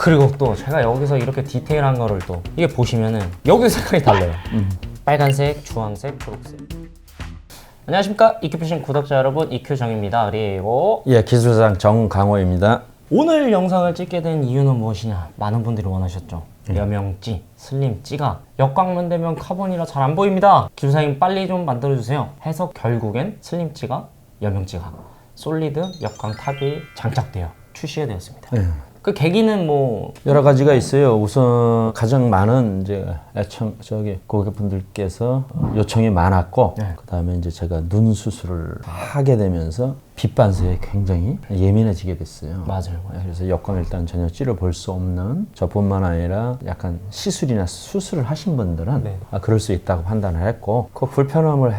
그리고 또 제가 여기서 이렇게 디테일한 거를 또 이게 보시면은 여기도 색깔이 달라요. 빨간색, 주황색, 초록색. 안녕하십니까 EQ피싱 구독자 여러분, EQ정입니다. 그리고 예, 기술사장 정강호입니다. 오늘 영상을 찍게 된 이유는 무엇이냐, 많은 분들이 원하셨죠. 여명찌, 슬림찌가 역광면 되면 카본이라 잘 안 보입니다. 기술사님 빨리 좀 만들어주세요 해서 결국엔 슬림찌가, 여명찌가 솔리드 역광 탑이 장착되어 출시가 되었습니다. 그 계기는 뭐 여러 가지가 있어요. 우선 가장 많은 이제 고객분들께서 요청이 많았고, 그다음에 이제 제가 눈 수술을 하게 되면서 빛 반사에 굉장히 예민해지게 됐어요. 맞아요. 그래서 역광 일단 전혀 찌려볼 수 없는, 저뿐만 아니라 약간 시술이나 수술을 하신 분들은 그럴 수 있다고 판단을 했고, 그 불편함을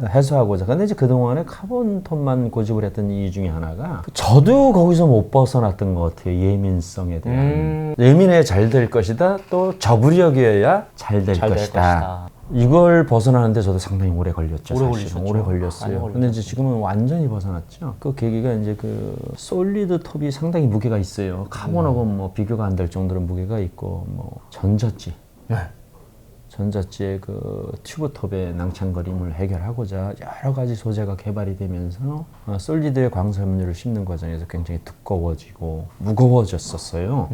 해소하고자. 근데 이제 그동안에 카본 톱만 고집을 했던 이유 중에 하나가, 저도 거기서 못 벗어났던 것 같아요. 예민성에 대한. 예민해야 잘 될 것이다. 또 저부력이어야 잘 될 것이다. 이걸 벗어나는데 저도 상당히 오래 걸렸죠. 오래 걸렸어요. 근데 이제 지금은 완전히 벗어났죠. 그 계기가 이제 그 솔리드 톱이 상당히 무게가 있어요. 카본하고 뭐 비교가 안 될 정도로 무게가 있고, 뭐 전자찌의 그 튜브 톱의 낭창거림을 해결하고자 여러 가지 소재가 개발이 되면서 솔리드의 광섬유를 씹는 과정에서 굉장히 두꺼워지고 무거워졌었어요.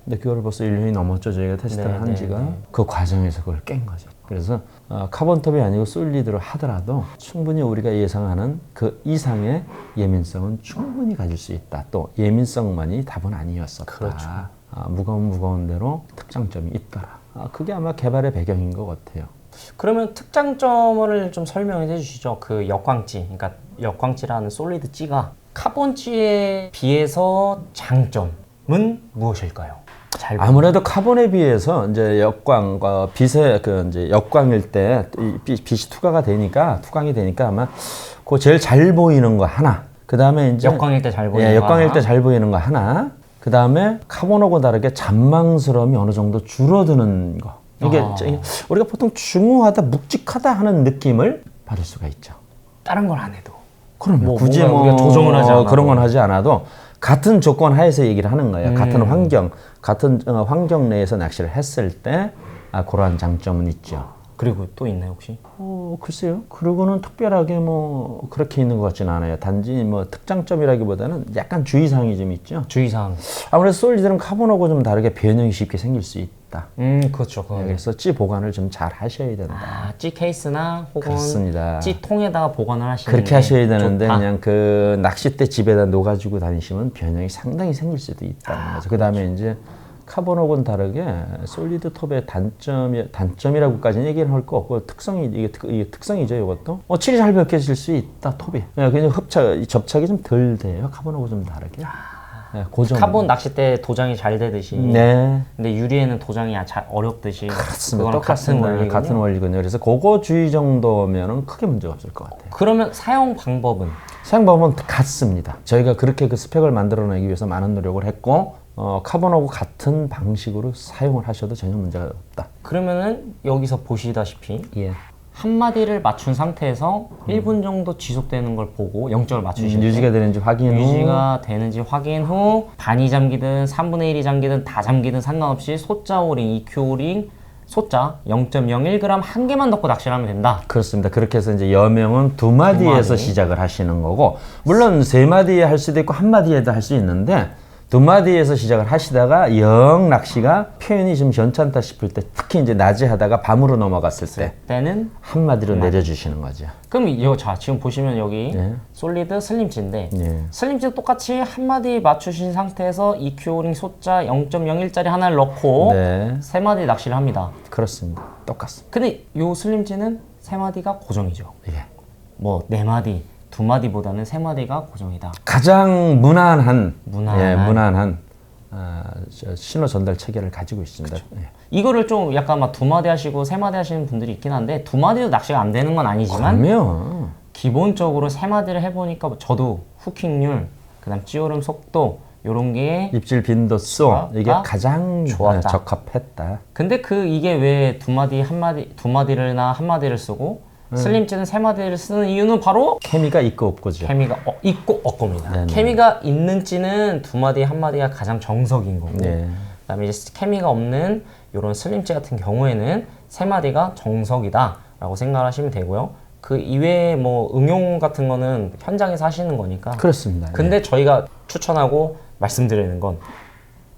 근데 그걸 벌써 1년이 넘었죠. 저희가 테스트를 한 지가. 그 과정에서 그걸 깬 거죠. 그래서 카본 톱이 아니고 솔리드로 하더라도 충분히 우리가 예상하는 그 이상의 예민성은 충분히 가질 수 있다. 또 예민성만이 답은 아니었었다. 그렇죠. 무거운 대로 특장점이 있더라. 그게 아마 개발의 배경인 것 같아요. 그러면 특장점을 좀 설명해 주시죠. 그 역광찌, 그러니까 역광찌라는 솔리드 찌가 카본찌에 비해서 장점은 무엇일까요? 아무래도 카본에 비해서 이제 역광과 빛의 그 이제 역광일 때 빛이 투광이 되니까 아마 그 제일 잘 보이는 거 하나. 그 다음에 이제 역광일 때 잘 보이는 거 역광일 때 잘 보이는 거 하나. 그 다음에 카본하고 다르게 잔망스러움이 어느 정도 줄어드는 거. 이게 우리가 보통 중후하다, 묵직하다 하는 느낌을 받을 수가 있죠. 다른 걸 안 해도. 그럼요. 굳이 우리가 조정을 하지 않아도. 그런 건 하지 않아도 같은 조건 하에서 얘기를 하는 거예요. 같은 환경 내에서 낚시를 했을 때 그러한 장점은 있죠. 그리고 또 있나요 혹시? 글쎄요. 그러고는 특별하게 뭐 그렇게 있는 것 같지는 않아요. 단지 뭐 특장점이라기보다는 약간 주의사항이 좀 있죠. 주의사항. 아무래도 솔리드는 카본하고 좀 다르게 변형이 쉽게 생길 수 있다. 그렇죠. 그래서 찌 보관을 좀 잘 하셔야 된다. 찌 케이스나 혹은 그렇습니다. 찌 통에다가 보관을 하시는 그렇게 하셔야 되는데 좋다. 그냥 그 낚싯대 집에다 놓아가지고 다니시면 변형이 상당히 생길 수도 있다는 거죠. 그다음에 이제 카본하고는 다르게 솔리드 톱의 단점이라고까지는 얘기는 할 거 없고, 이게 특성이죠. 이것도 칠이 잘 벗겨질 수 있다. 톱이 그냥 접착이 좀 덜 돼요. 카본하고 좀 다르게. 카본 낚싯대 도장이 잘 되듯이. 근데 유리에는 도장이 잘 어렵듯이. 그렇습니다. 같은 원리군요. 그래서 그거 주의 정도면은 크게 문제가 없을 것 같아요. 그러면 사용 방법은 같습니다. 저희가 그렇게 그 스펙을 만들어내기 위해서 많은 노력을 했고, 카본하고 같은 방식으로 사용을 하셔도 전혀 문제가 없다. 그러면은 여기서 보시다시피 한 마디를 맞춘 상태에서 1분 정도 지속되는 걸 보고 0점을 맞추실 때 유지가 되는지 확인 후 반이 잠기든 3분의 1이 잠기든 다 잠기든 상관없이 소자 오링, EQ 오링, 소자 0.01g 한 개만 넣고 낚시를 하면 된다. 그렇습니다. 그렇게 해서 이제 여명은 2마디에서 시작을 하시는 거고, 물론 3마디에 할 수도 있고 1마디에도 할 수 있는데, 2마디에서 시작을 하시다가 영 낚시가 표현이 좀 괜찮다 싶을 때, 특히 이제 낮에 하다가 밤으로 넘어갔을 때는 1마디로 내려주시는 거죠. 그럼 지금 보시면 여기 솔리드 슬림찌인데 슬림찌도 똑같이 1마디 맞추신 상태에서 EQ오링 소자 0.01짜리 하나를 넣고 3마디 낚시를 합니다. 그렇습니다. 똑같습니다. 근데 요 슬림찌는 3마디가 고정이죠. 뭐 4마디 2마디보다는 3마디가 고정이다. 가장 무난한 신호 전달 체계를 가지고 있습니다. 이거를 좀 약간 막 2마디 하시고 3마디 하시는 분들이 있긴 한데, 2마디도 낚시가 안 되는 건 아니지만 기본적으로 3마디를 해보니까 저도 후킹률, 그다음 찌오름 속도 요런 게 입질 빈도수 이게 가장 적합했다. 근데 이게 왜 2마디나 1마디를 쓰고 슬림찌는 3마디를 쓰는 이유는 바로 케미가 있고 없고죠. 케미가 있고 없고입니다. 케미가 있는 찌는 2마디, 1마디가 가장 정석인 거고 그다음에 이제 케미가 없는 이런 슬림지 같은 경우에는 3마디가 정석이다라고 생각하시면 되고요. 그 이외에 뭐 응용 같은 거는 현장에서 하시는 거니까. 그렇습니다. 근데 저희가 추천하고 말씀드리는 건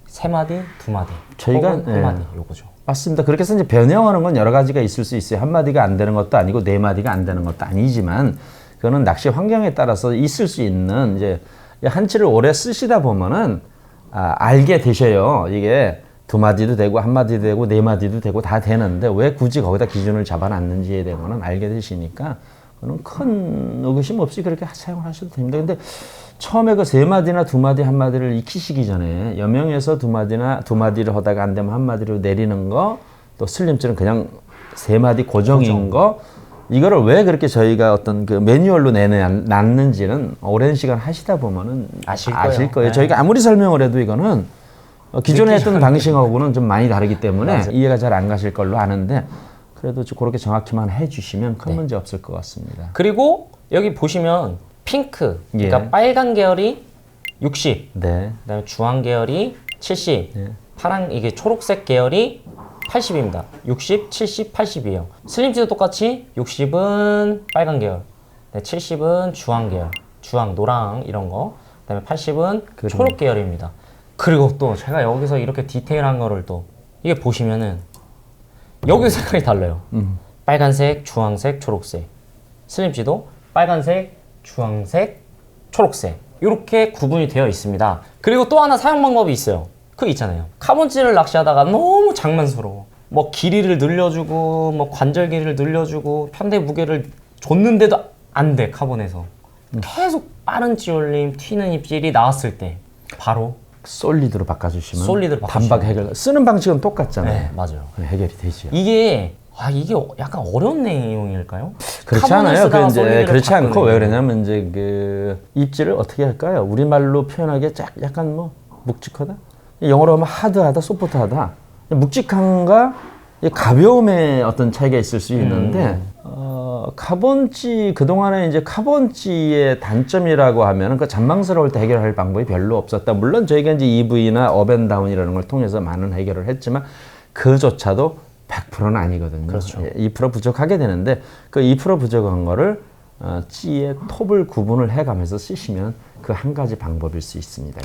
3마디, 2마디, 저희가, 혹은 1마디 요거죠. 맞습니다. 그렇게 해서 이제 변형하는 건 여러 가지가 있을 수 있어요. 1마디가 안 되는 것도 아니고 4마디가 안 되는 것도 아니지만 그거는 낚시 환경에 따라서 있을 수 있는 이제 한치를 오래 쓰시다 보면은 알게 되셔요. 이게 2마디도 되고 1마디도 되고 4마디도 되고 다 되는데 왜 굳이 거기다 기준을 잡아놨는지에 대해서는 알게 되시니까 그거는 큰 의구심 없이 그렇게 사용을 하셔도 됩니다. 근데 처음에 그 3마디나 2마디, 1마디를 익히시기 전에 여명에서 2마디를 하다가 안 되면 1마디로 내리는 거, 또 슬림지는 그냥 3마디 고정인 거, 이거를 왜 그렇게 저희가 어떤 그 매뉴얼로 내놨는지는 오랜 시간 하시다 보면은 아실 거예요. 네. 저희가 아무리 설명을 해도 이거는 기존에 했던 방식하고는 좀 많이 다르기 때문에 맞아요. 이해가 잘 안 가실 걸로 아는데 그래도 그렇게 정확히만 해주시면 큰 문제 없을 것 같습니다. 그리고 여기 보시면 핑크, 그러니까 빨간 계열이 60, 네. 그다음에 주황 계열이 70, 파란 이게 초록색 계열이 80입니다. 60, 70, 80이에요. 슬림지도 똑같이 60은 빨간 계열, 70은 주황 계열, 주황, 노랑 이런 거, 그다음에 80은 초록 계열입니다. 그리고 또 제가 여기서 이렇게 디테일한 거를 또 이게 보시면은 여기 색깔이 달라요. 빨간색, 주황색, 초록색. 슬림지도 빨간색, 주황색, 초록색 이렇게 구분이 되어 있습니다. 그리고 또 하나 사용 방법이 있어요. 그거 있잖아요. 카본찌를 낚시하다가 너무 장난스러워. 뭐 길이를 늘려주고 뭐 관절 길이를 늘려주고 편대 무게를 줬는데도 안 돼. 카본에서 계속 빠른 찌올림, 튀는 입질이 나왔을 때 바로 솔리드로 바꿔주시면 솔리드로 단박 해결. 쓰는 방식은 똑같잖아요. 네, 맞아요. 해결이 되죠. 이게 약간 어려운 내용일까요? 그렇지 않아요. 그렇지 바꾸는 않고 왜 그러냐면 이제 그 입질을 어떻게 할까요? 우리 말로 표현하기에 약간 뭐 묵직하다. 영어로 하면 하드하다, 소프트하다. 묵직함과 가벼움의 어떤 차이가 있을 수 있는데 카본찌 그동안에 이제 카본찌의 단점이라고 하면은 그 잔망스러울 때 해결할 방법이 별로 없었다. 물론 저희가 이제 EV나 업앤다운이라는 걸 통해서 많은 해결을 했지만 그조차도 100%는 아니거든요. 그렇죠. 2% 부족하게 되는데 그 2% 부족한 거를 찌의 톱을 구분을 해가면서 쓰시면 그 한 가지 방법일 수 있습니다.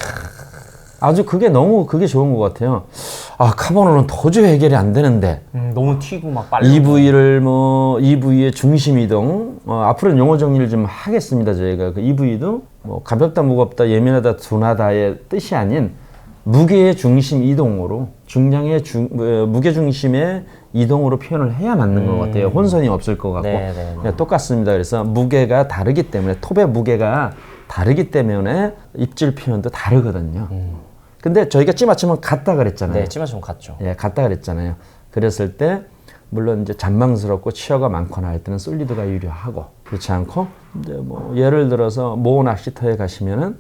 아주 그게 좋은 것 같아요. 카본으로는 도저히 해결이 안 되는데 너무 튀고 막 빨리 EV의 중심 이동 앞으로는 용어 정리를 좀 하겠습니다. 저희가 그 EV도 뭐 가볍다, 무겁다, 예민하다, 둔하다의 뜻이 아닌 무게의 중심 이동으로 중량의 무게 중심의 이동으로 표현을 해야 맞는 것 같아요. 혼선이 없을 것 같고 똑같습니다. 그래서 무게가 다르기 때문에 톱의 무게가 다르기 때문에 입질 표현도 다르거든요. 근데 저희가 찌 맞추면 같다 그랬잖아요. 네, 찌 맞추면 같죠. 예, 같다 그랬잖아요. 그랬을 때 물론 이제 잔망스럽고 치어가 많거나 할 때는 솔리드가 유리하고 그렇지 않고 이제 뭐 예를 들어서 모 낚시터에 가시면은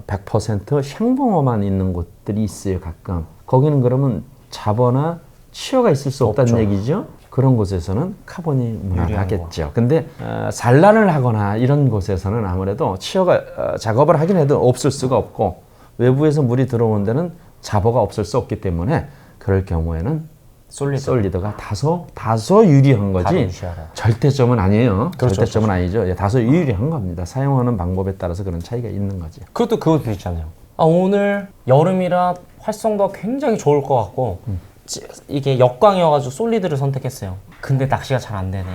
100% 샹붕어만 있는 곳들이 있어요. 가끔 거기는 그러면 잡어나 치어가 있을 수 없다는 얘기죠. 그런 곳에서는 카본이 무난하겠죠. 근데 산란을 하거나 이런 곳에서는 아무래도 치어가 작업을 하긴 해도 없을 수가 없고 외부에서 물이 들어오는 데는 잡어가 없을 수 없기 때문에 그럴 경우에는 솔리드가 다소 유리한 거지 절대점은 아니에요. 그렇죠, 절대점은 아니죠. 예, 다소 유리한 겁니다. 사용하는 방법에 따라서 그런 차이가 있는 거죠. 그것도 있잖아요. 오늘 여름이라 활성도가 굉장히 좋을 것 같고 이게 역광이어가지고 솔리드를 선택했어요. 근데 낚시가 잘 안 되네.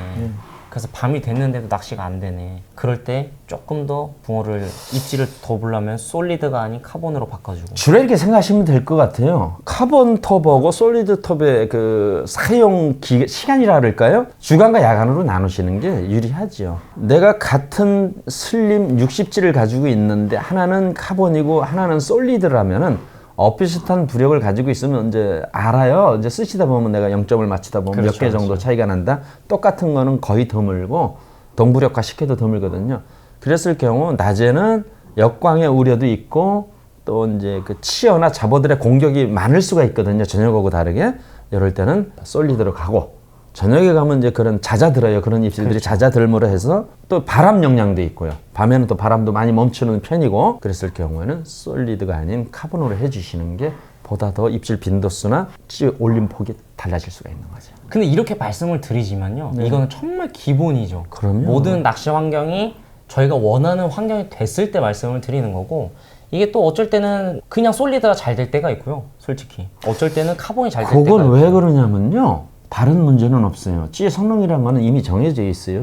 그래서 밤이 됐는데도 낚시가 안 되네. 그럴 때 조금 더 붕어를 입질을 더 보려면 솔리드가 아닌 카본으로 바꿔주고. 주로 이렇게 생각하시면 될 것 같아요. 카본 톱하고 솔리드 톱의 그 사용 시간이라 그럴까요? 주간과 야간으로 나누시는 게 유리하죠. 내가 같은 슬림 60G를 가지고 있는데 하나는 카본이고 하나는 솔리드라면은 비슷한 부력을 가지고 있으면 이제 알아요. 이제 쓰시다 보면 내가 0점을 맞추다 보면 몇 개 정도 차이가 난다. 똑같은 거는 거의 드물고 동부력화 시켜도 드물거든요. 그랬을 경우 낮에는 역광의 우려도 있고 또 이제 그 치어나 잡어들의 공격이 많을 수가 있거든요. 저녁하고 다르게. 이럴 때는 솔리드로 가고 저녁에 가면 이제 그런 잦아들어요. 그런 입질들이 잦아들므로 해서 또 바람 영향도 있고요. 밤에는 또 바람도 많이 멈추는 편이고 그랬을 경우에는 솔리드가 아닌 카본으로 해주시는 게 보다 더 입질 빈도수나 찌 올림 폭이 달라질 수가 있는 거죠. 근데 이렇게 말씀을 드리지만요. 이거는 정말 기본이죠. 그럼요. 모든 낚시 환경이 저희가 원하는 환경이 됐을 때 말씀을 드리는 거고 이게 또 어쩔 때는 그냥 솔리드가 잘 될 때가 있고요. 솔직히. 어쩔 때는 카본이 잘 될 때가 그건 왜 있고요. 그러냐면요. 다른 문제는 없어요. 찌의 성능이라는 거는 이미 정해져 있어요.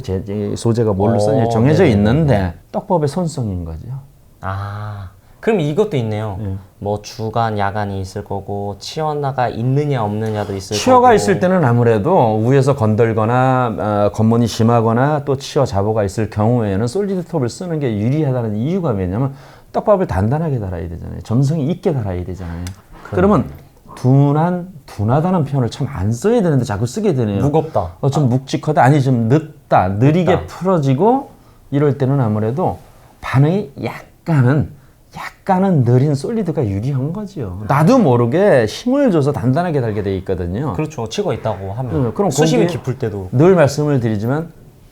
소재가 뭘로 썼냐 정해져 네네네. 있는데 떡밥의 손성인 거죠. 아, 그럼 이것도 있네요. 예. 뭐 주간, 야간이 있을 거고 치어나가 있느냐 없느냐도 있을 거고. 치어가 있을 때는 아무래도 위에서 건들거나 건문이 심하거나 또 치어 잡어가 있을 경우에는 솔리드 톱을 쓰는 게 유리하다는 이유가 뭐냐면 떡밥을 단단하게 달아야 되잖아요. 점성이 있게 달아야 되잖아요. 그러면 둔하다는 표현을 참 안 써야 되는데 자꾸 쓰게 되네요. 무겁다. 좀 묵직하다, 아니 좀 늦다, 느리게 늦다. 풀어지고 이럴 때는 아무래도 반응이 약간은 느린 솔리드가 유리한 거죠. 나도 모르게 힘을 줘서 단단하게 달게 돼 있거든요. 그렇죠. 치고 있다고 하면. 그럼 수심이 거기에 깊을 때도. 늘 말씀을 드리지만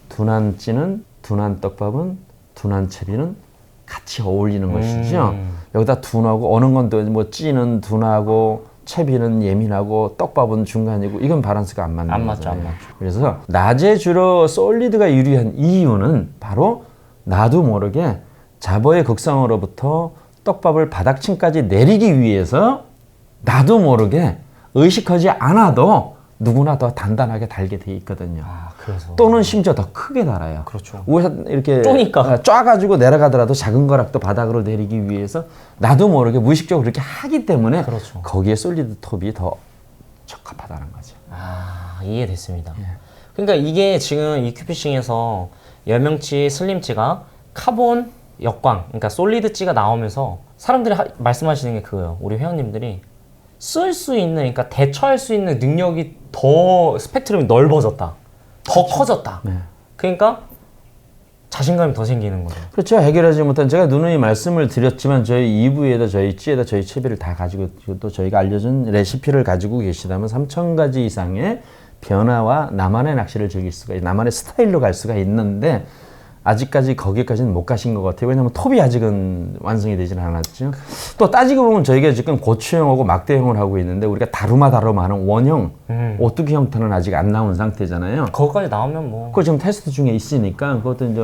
둔한 찌는, 둔한 떡밥은, 둔한 채비는 같이 어울리는 것이죠. 여기다 둔하고 어느 건 또 뭐 찌는 둔하고 채비는 예민하고 떡밥은 중간이고 이건 밸런스가 안 맞는 안 맞죠, 거잖아요. 안 맞죠. 그래서 낮에 주로 솔리드가 유리한 이유는 바로 나도 모르게 잡어의 극성으로부터 떡밥을 바닥층까지 내리기 위해서 나도 모르게 의식하지 않아도 누구나 더 단단하게 달게 돼 있거든요. 아, 그래서. 또는 심지어 더 크게 달아요. 그렇죠. 위에서 이렇게 쪼니까. 쫙가지고 내려가더라도 작은 거락도 바닥으로 내리기 위해서 나도 모르게 무의식적으로 그렇게 하기 때문에 그렇죠. 거기에 솔리드 톱이 더 적합하다는 거죠. 아, 이해됐습니다. 예. 그러니까 이게 지금 EQ피싱에서 여명치, 슬림치가 카본, 역광, 그러니까 솔리드찌가 나오면서 사람들이 말씀하시는 게 그거예요. 우리 회원님들이 쓸 수 있는, 그러니까 대처할 수 있는 능력이 더 스펙트럼이 넓어졌다. 더 커졌다. 네. 그러니까 자신감이 더 생기는 거죠. 그렇죠. 해결하지 못한 제가 누누이 말씀을 드렸지만 저희 2부에다 저희 찌에다 저희 채비를 다 가지고 또 저희가 알려준 레시피를 가지고 계시다면 3,000가지 이상의 변화와 나만의 낚시를 즐길 수가 나만의 스타일로 갈 수가 있는데 아직까지 거기까지는 못 가신 것 같아요. 왜냐하면 톱이 아직은 완성이 되지는 않았죠. 또 따지고 보면 저희가 지금 고추형하고 막대형을 하고 있는데 우리가 다루마 하는 원형, 오뚜기 형태는 아직 안 나온 상태잖아요. 거기까지 나오면 뭐. 그거 지금 테스트 중에 있으니까 그것도 이제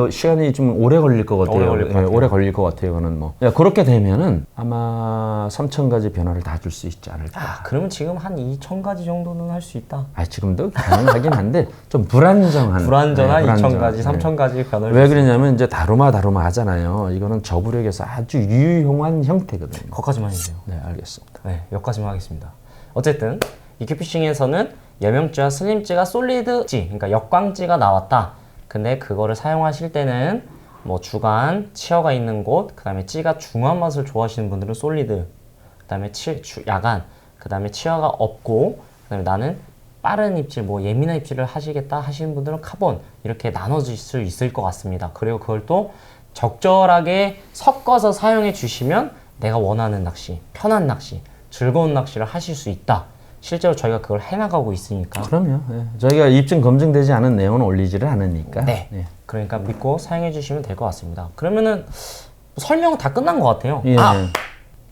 시간이 좀 오래 걸릴 것 같아요. 오래 걸릴 것 같아요. 오래 걸릴 것 같아요. 그거는 뭐. 그렇게 되면은 아마 3,000가지 변화를 다 줄 수 있지 않을까. 아, 그러면 지금 한 2,000가지 정도는 할 수 있다. 지금도 가능하긴 한데 좀 불안정한. 불안전한 네, 2,000가지, 3,000가지 변화를. 왜 그러냐면 이제 다루마 하잖아요. 이거는 저부력에서 아주 유용한 형태거든요. 거기까지만 해주세요. 네, 알겠습니다. 네, 여기까지만 하겠습니다. 어쨌든 EQ피싱에서는 여명찌와 슬림찌가 솔리드찌, 그러니까 역광찌가 나왔다. 근데 그거를 사용하실 때는 뭐 주간, 치어가 있는 곳, 그 다음에 찌가 중한 맛을 좋아하시는 분들은 솔리드, 그 다음에 야간, 그 다음에 치어가 없고, 그 다음에 나는 빠른 입질, 뭐 예민한 입질을 하시겠다 하시는 분들은 카본, 이렇게 나눠질 수 있을 것 같습니다. 그리고 그걸 또 적절하게 섞어서 사용해 주시면 내가 원하는 낚시, 편한 낚시, 즐거운 낚시를 하실 수 있다. 실제로 저희가 그걸 해나가고 있으니까. 그럼요. 예. 저희가 입증 검증되지 않은 내용은 올리지를 않으니까. 네. 예. 그러니까 믿고 사용해 주시면 될 것 같습니다. 그러면은 설명은 다 끝난 것 같아요. 예.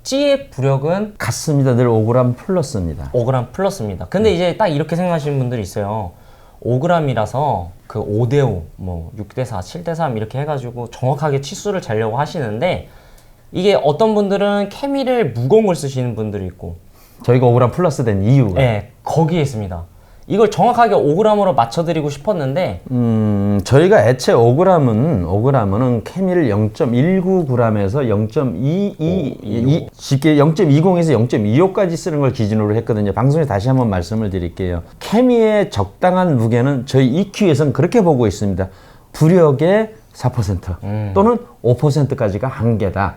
찌의 부력은 같습니다. 늘 5g 플러스입니다. 5g 플러스입니다. 근데 이제 딱 이렇게 생각하시는 분들이 있어요. 5g이라서 그 5대5, 뭐 6대4, 7대3 이렇게 해가지고 정확하게 치수를 재려고 하시는데 이게 어떤 분들은 케미를 무거운 걸 쓰시는 분들이 있고 저희가 5g 플러스 된 이유가 네, 거기에 있습니다. 이걸 정확하게 5g으로 맞춰드리고 싶었는데 저희가 애초에 5g은 케미를 0.19g에서 0.22 쉽게 0.20에서 0.25까지 쓰는 걸 기준으로 했거든요. 방송에 다시 한번 말씀을 드릴게요. 케미의 적당한 무게는 저희 EQ에서는 그렇게 보고 있습니다. 부력의 4% 또는 5%까지가 한계다.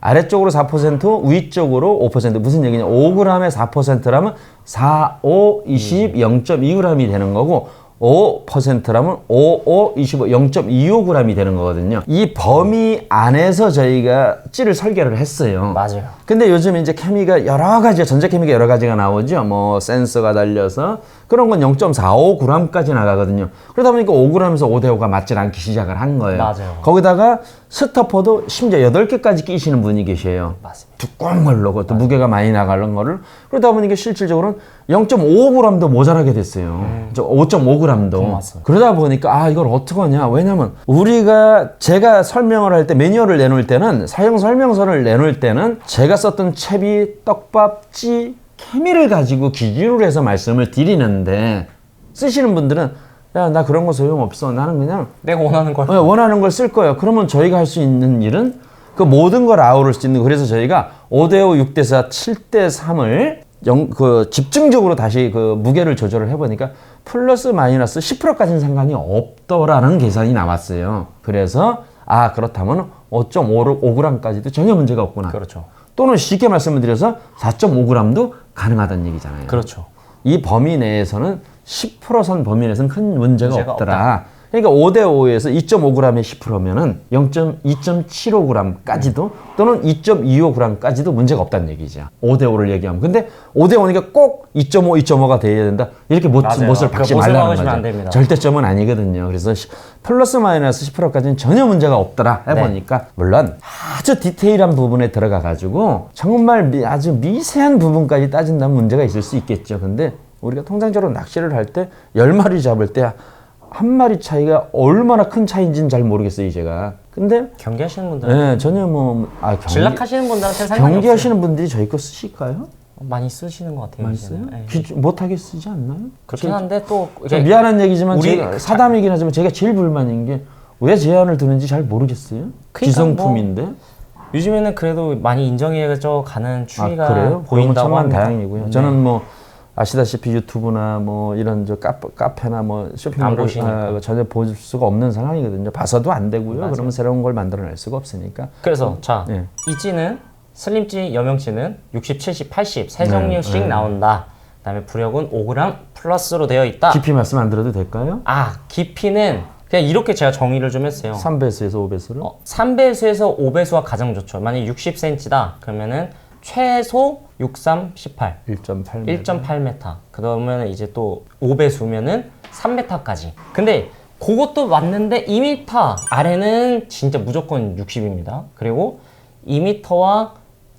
아래쪽으로 4%, 위쪽으로 5%. 무슨 얘기냐? 5g에 4%라면 4, 5, 20, 0.2g이 되는 거고 5%라면 5, 5, 25, 0.25g이 되는 거거든요. 이 범위 안에서 저희가 찌를 설계를 했어요. 맞아요. 근데 요즘 이제 케미가 여러 가지, 전자 케미가 여러 가지가 나오죠. 뭐 센서가 달려서 그런 건 0.45g까지 나가거든요. 그러다 보니까 5g에서 5대5가 맞질 않기 시작을 한 거예요. 맞아요. 거기다가 스토퍼도 심지어 8개까지 끼시는 분이 계세요. 맞습니다. 두꺼운 걸로, 그것도 무게가 많이 나가는 거를. 그러다 보니까 실질적으로는 0.5g도 모자라게 됐어요. 5.5g도. 맞습니다. 그러다 보니까 이걸 어떡하냐. 왜냐면 제가 설명을 할 때 매뉴얼을 내놓을 때는, 사용 설명서를 내놓을 때는 제가 썼던 채비, 떡밥, 찌, 케미를 가지고 기준으로 해서 말씀을 드리는데, 쓰시는 분들은 야, 나 그런 거 소용없어. 나는 그냥 내가 원하는 걸. 원하는 걸 쓸 거예요. 그러면 저희가 할 수 있는 일은 그 모든 걸 아우를 수 있는, 그래서 저희가 5대5, 6대4, 7대3을 집중적으로 다시 그 무게를 조절을 해보니까 플러스 마이너스 10%까지는 상관이 없더라는 계산이 나왔어요. 그래서 그렇다면 5.5g까지도 전혀 문제가 없구나. 그렇죠. 또는 쉽게 말씀을 드려서 4.5g도 가능하다는 얘기잖아요. 그렇죠. 이 범위 내에서는 10%선 범위 내에서는 큰 문제가 없더라. 없다. 그러니까 5대5에서 2.5g의 10%면은 2.25g까지도 또는 2.25g까지도 문제가 없다는 얘기죠. 5대5를 얘기하면. 근데 5대5니까 꼭 2.5, 2.5가 돼야 된다. 이렇게 못을 박지 말라는 거죠. 안 됩니다. 절대점은 아니거든요. 그래서 플러스 마이너스 10%까지는 전혀 문제가 없더라 해보니까 물론 아주 디테일한 부분에 들어가 가지고 정말 아주 미세한 부분까지 따진다면 문제가 있을 수 있겠죠. 근데 우리가 통상적으로 낚시를 할 때 10마리 잡을 때 한 마리 차이가 얼마나 큰 차이인지는 잘 모르겠어요, 제가. 근데 경기하시는 분들은 네, 전혀 진락하시는 분들한테 상관이 경기하시는 분들이 저희 거 쓰실까요? 많이 쓰시는 것 같아요. 많이 써요? 네. 못하게 쓰지 않나요? 그렇긴 한데 또 미안한 얘기지만 우리 제가 사담이긴 하지만 제가 제일 불만인 게 왜 제안을 드는지 잘 모르겠어요. 그러니까 기성품인데. 요즘에는 그래도 많이 인정해져 가는 추이가 그래요? 보인다고 천만 합니다. 다행이고요. 네. 저는 아시다시피 유튜브나 이런 카페나 쇼핑몰을 전혀 볼 수가 없는 상황이거든요. 봐서도 안 되고요. 맞아요. 그러면 새로운 걸 만들어낼 수가 없으니까. 그래서 네. 이 찌는 슬림찌, 여명찌는 60, 70, 80 세 종류씩 네. 나온다. 그다음에 부력은 5g 플러스로 되어 있다. 깊이 말씀 안 드려도 될까요? 깊이는 그냥 이렇게 제가 정의를 좀 했어요. 3배수에서 5배수로? 3배수에서 5배수가 가장 좋죠. 만약 60cm다 그러면은 최소 63, 18 1.8m. 1.8m. 그러면 이제 또 5배수면은 3m까지. 근데 그것도 맞는데 2m 아래는 진짜 무조건 60입니다. 그리고 2m와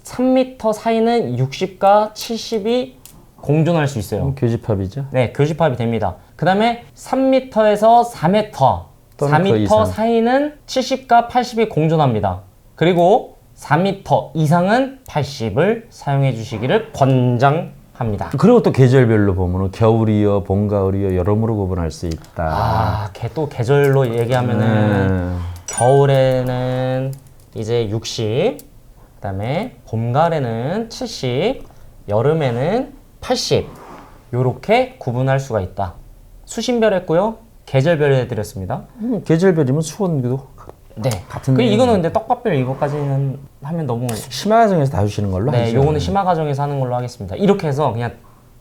3m 사이는 60과 70이 공존할 수 있어요. 교집합이죠. 네, 교집합이 됩니다. 그 다음에 3m에서 4m, 또는 그 4m 이상. 사이는 70과 80이 공존합니다. 그리고 4m 이상은 80을 사용해 주시기를 권장합니다. 그리고 또 계절별로 보면 겨울이요, 봄, 가을이요, 여름으로 구분할 수 있다. 또 계절로 얘기하면은 겨울에는 이제 60, 그 다음에 봄, 가을에는 70, 여름에는 80 요렇게 구분할 수가 있다. 수신별 했고요. 계절별 해드렸습니다. 계절별이면 수온도 네. 같은 그 이거는 근데 떡밥별 이거까지는 하면 너무 심화 과정에서 다루시는 걸로 네, 하죠. 요거는 심화 과정에서 하는 걸로 하겠습니다. 이렇게 해서 그냥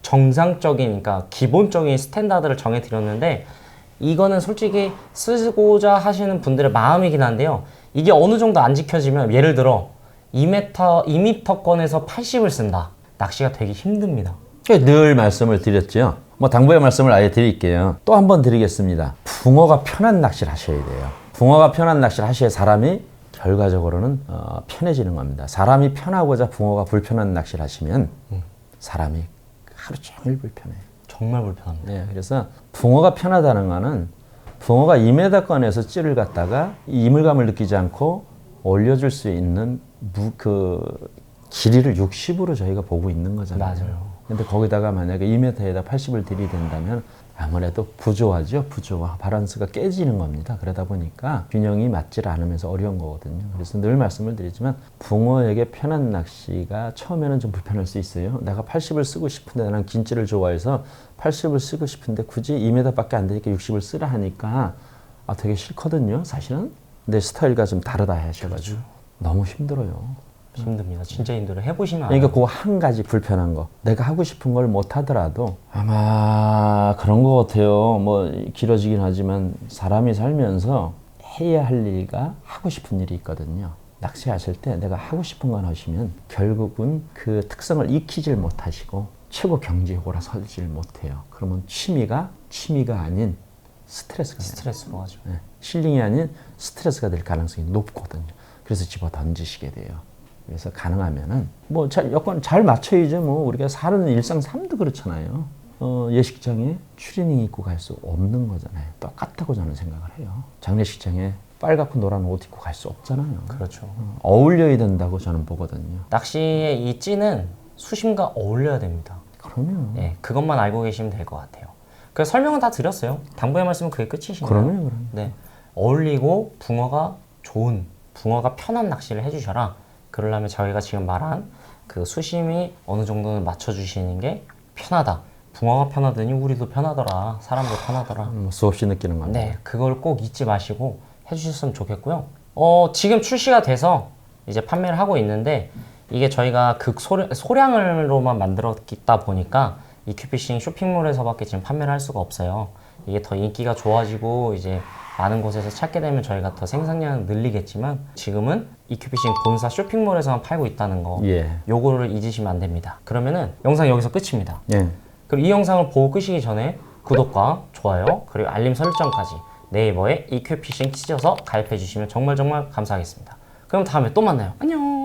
정상적인, 그러니까 기본적인 스탠다드를 정해 드렸는데 이거는 솔직히 쓰고자 하시는 분들의 마음이긴 한데요. 이게 어느 정도 안 지켜지면 예를 들어 2m권에서 80을 쓴다. 낚시가 되게 힘듭니다. 늘 말씀을 드렸죠. 당부의 말씀을 아예 드릴게요. 또 한 번 드리겠습니다. 붕어가 편한 낚시를 하셔야 돼요. 붕어가 편한 낚시를 하셔야 사람이 결과적으로는 편해지는 겁니다. 사람이 편하고자 붕어가 불편한 낚시를 하시면 사람이 하루 종일 불편해요. 정말 불편합니다. 네, 그래서 붕어가 편하다는 거는 붕어가 2m권에서 찌를 갖다가 이물감을 느끼지 않고 올려줄 수 있는 길이를 60으로 저희가 보고 있는 거잖아요. 맞아요. 근데 거기다가 만약에 2m에다 80을 들이댄다면 아무래도 부조화죠. 부조화. 바란스가 깨지는 겁니다. 그러다 보니까 균형이 맞질 않으면서 어려운 거거든요. 그래서 늘 말씀을 드리지만 붕어에게 편한 낚시가 처음에는 좀 불편할 수 있어요. 내가 80을 쓰고 싶은데 나는 긴찌를 좋아해서 80을 쓰고 싶은데 굳이 2m밖에 안 되니까 60을 쓰라 하니까 되게 싫거든요. 사실은. 근데 스타일과 좀 다르다 하셔가지고 너무 힘들어요. 힘듭니다. 진짜 힘들어요. 해보시면 그러니까 그 한 가지 불편한 거. 내가 하고 싶은 걸 못 하더라도 아마 그런 거 같아요. 길어지긴 하지만 사람이 살면서 해야 할 일과 하고 싶은 일이 있거든요. 낚시하실 때 내가 하고 싶은 건 하시면 결국은 그 특성을 익히질 못하시고 최고 경제고라 서질 못해요. 그러면 취미가 아닌 스트레스가 돼요. 스트레스로 하죠. 네. 힐링이 아닌 스트레스가 될 가능성이 높거든요. 그래서 집어 던지시게 돼요. 그래서 가능하면은 뭐 여건 잘 맞춰야죠. 뭐 우리가 사는 일상 삶도 그렇잖아요. 예식장에 추리닝 입고 갈 수 없는 거잖아요. 똑같다고 저는 생각을 해요. 장례식장에 빨갛고 노란 옷 입고 갈 수 없잖아요. 그렇죠. 어울려야 된다고 저는 보거든요. 낚시의 이 찌는 수심과 어울려야 됩니다. 그러면. 예, 그것만 알고 계시면 될 것 같아요. 그래서 설명은 다 드렸어요. 당부의 말씀은 그게 끝이신가요? 그러면. 네, 어울리고 붕어가 좋은, 붕어가 편한 낚시를 해주셔라. 그러려면 저희가 지금 말한 그 수심이 어느 정도는 맞춰주시는 게 편하다. 붕어가 편하더니 우리도 편하더라. 사람도 편하더라. 수없이 느끼는 겁니다. 네, 그걸 꼭 잊지 마시고 해주셨으면 좋겠고요. 지금 출시가 돼서 이제 판매를 하고 있는데 이게 저희가 소량으로만 만들었다 보니까 이큐피싱 쇼핑몰에서밖에 지금 판매를 할 수가 없어요. 이게 더 인기가 좋아지고 이제 많은 곳에서 찾게 되면 저희가 더 생산량을 늘리겠지만 지금은 이큐피싱 본사 쇼핑몰에서만 팔고 있다는 거 예. 요거를 잊으시면 안 됩니다. 그러면은 영상 여기서 끝입니다. 예. 그리고 이 영상을 보고 끄시기 전에 구독과 좋아요 그리고 알림 설정까지 네이버에 이큐피싱 치셔서 가입해 주시면 정말 감사하겠습니다. 그럼 다음에 또 만나요. 안녕.